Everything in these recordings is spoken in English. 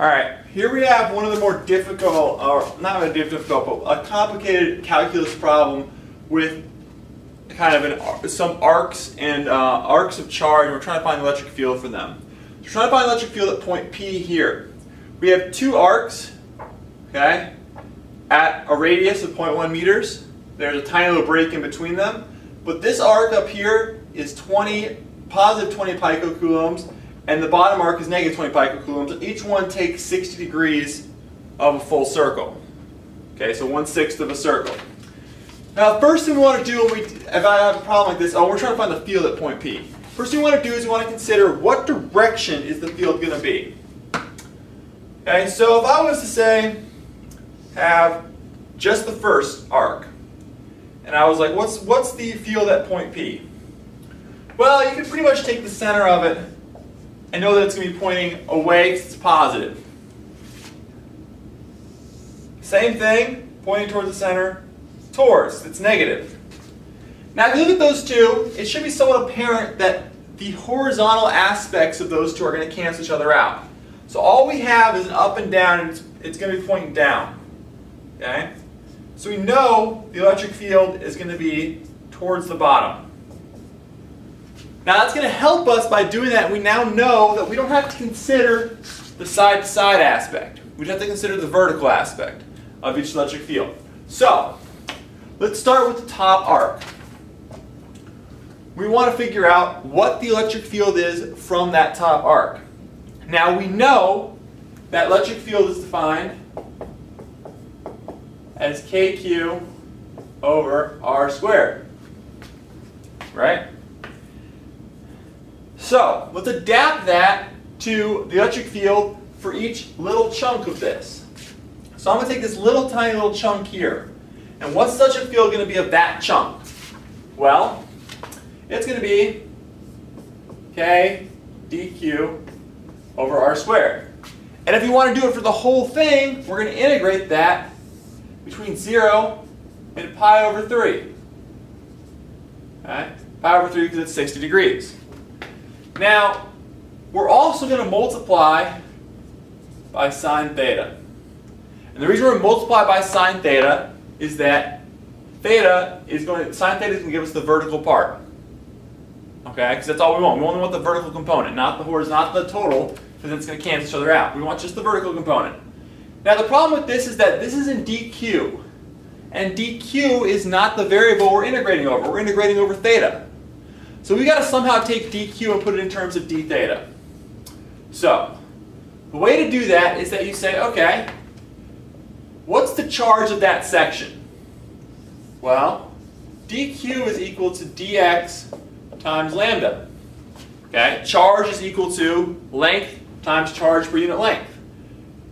Alright, here we have one of the more difficult, or not really difficult, but a complicated calculus problem with kind of some arcs and arcs of charge, and we're trying to find the electric field for them. So we're trying to find the electric field at point P here. We have two arcs, okay, at a radius of 0.1 meters. There's a tiny little break in between them, but this arc up here is positive 20 picocoulombs, and the bottom arc is negative 20 picocoulombs. Each one takes 60 degrees of a full circle. Okay, so 1/6 of a circle. Now, the first thing we want to do if I have a problem like this, we're trying to find the field at point P. First thing we want to do is we want to consider what direction is the field going to be. Okay, so if I was to say, have just the first arc, and I was like, what's the field at point P? Well, you can pretty much take the center of it and know that it's going to be pointing away because it's positive. Same thing, pointing towards the center, towards, it's negative. Now if you look at those two, it should be somewhat apparent that the horizontal aspects of those two are going to cancel each other out. So all we have is an up and down, and it's going to be pointing down. Okay? So we know the electric field is going to be towards the bottom. Now that's going to help us by doing that. We now know that we don't have to consider the side-to-side aspect. We just have to consider the vertical aspect of each electric field. So let's start with the top arc. We want to figure out what the electric field is from that top arc. Now we know that electric field is defined as KQ over R squared. Right? So let's adapt that to the electric field for each little chunk of this. So I'm going to take this little tiny little chunk here. And what's the electric field going to be of that chunk? Well, it's going to be K dq over R squared. And if you want to do it for the whole thing, we're going to integrate that between 0 and pi over 3. Okay? Pi over 3 because it's 60 degrees. Now, we're also going to multiply by sine theta. And the reason we're going to multiply by sine theta is that sine theta is going to give us the vertical part. Okay, because that's all we want. We only want the vertical component, not the horizontal, not the total, because it's going to cancel each other out. We want just the vertical component. Now the problem with this is that this is in dq, and dq is not the variable we're integrating over. We're integrating over theta. So we got to somehow take dq and put it in terms of d theta. So the way to do that is that you say, okay, what's the charge of that section? Well, dq is equal to dx times lambda. Okay, charge is equal to length times charge per unit length.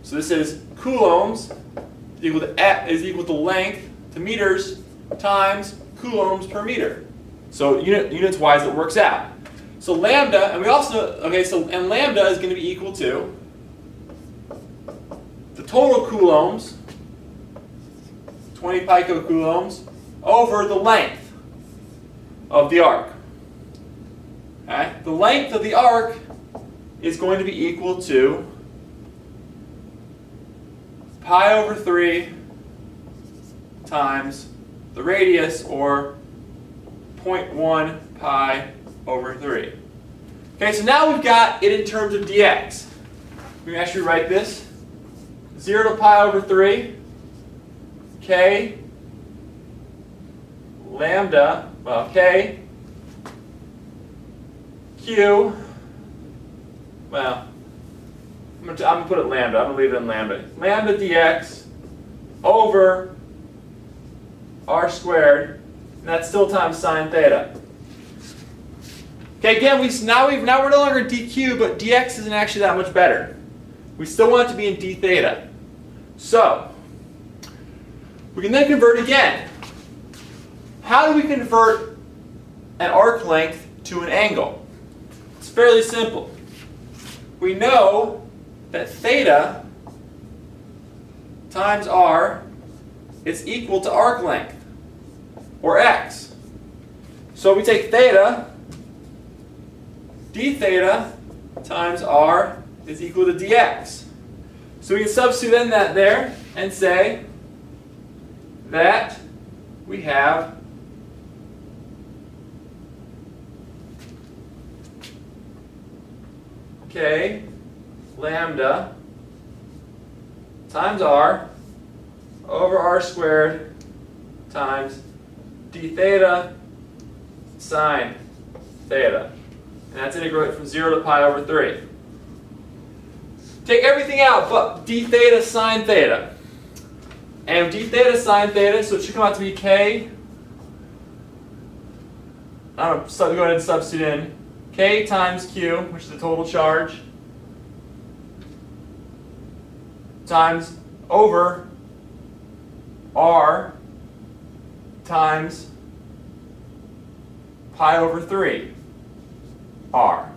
So this is coulombs is equal to length to meters times coulombs per meter. So units wise it works out. So lambda, and we also, and lambda is going to be equal to the total coulombs, 20 picocoulombs, over the length of the arc. Okay? The length of the arc is going to be equal to pi over 3 times the radius, or 0.1 pi over 3. Okay, so now we've got it in terms of dx. We can actually write this. 0 to pi over 3, k lambda, well, k q, well, I'm going to put it lambda. I'm going to leave it in lambda. Lambda dx over r squared, and that's still times sine theta. Okay, again, now we're no longer in dq, but dx isn't actually that much better. We still want it to be in d theta. So we can then convert again. How do we convert an arc length to an angle? It's fairly simple. We know that theta times r is equal to arc length, or x. So we take theta, d theta times r is equal to dx. So we can substitute in that there and say that we have K lambda times R over R squared times d theta sine theta. And that's integrated from 0 to pi over 3. Take everything out but d theta sine theta. And d theta sine theta, so it should come out to be K. I don't know, so go ahead and substitute in K times Q, which is the total charge, times over R times pi over 3 R.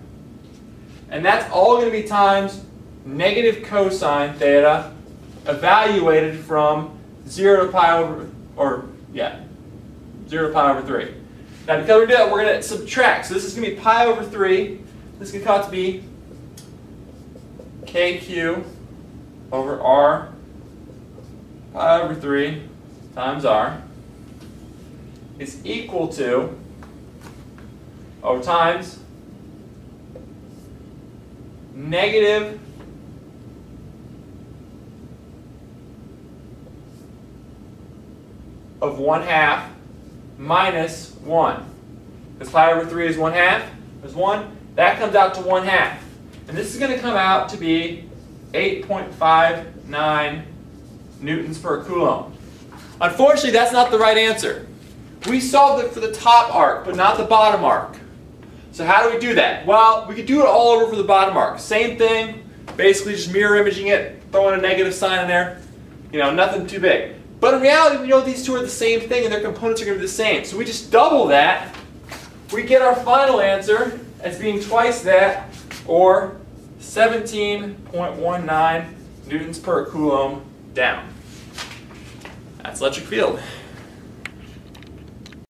And that's all going to be times negative cosine theta evaluated from 0 to pi over, 0 to pi over 3. Now because we're doing that, we're going to subtract. So this is going to be pi over 3. This is going to come out to be KQ over R pi over 3 times R is equal to, over times, negative of 1/2 minus 1. Because pi over 3 is 1/2. There's 1. That comes out to 1/2. And this is going to come out to be 8.59 newtons per coulomb. Unfortunately, that's not the right answer. We solved it for the top arc, but not the bottom arc. So how do we do that? Well, we could do it all over for the bottom arc. Same thing, basically just mirror imaging it, throwing a negative sign in there. You know, nothing too big. But in reality, we know these two are the same thing and their components are going to be the same. So we just double that. We get our final answer as being twice that, or 17.19 newtons per coulomb down. That's electric field.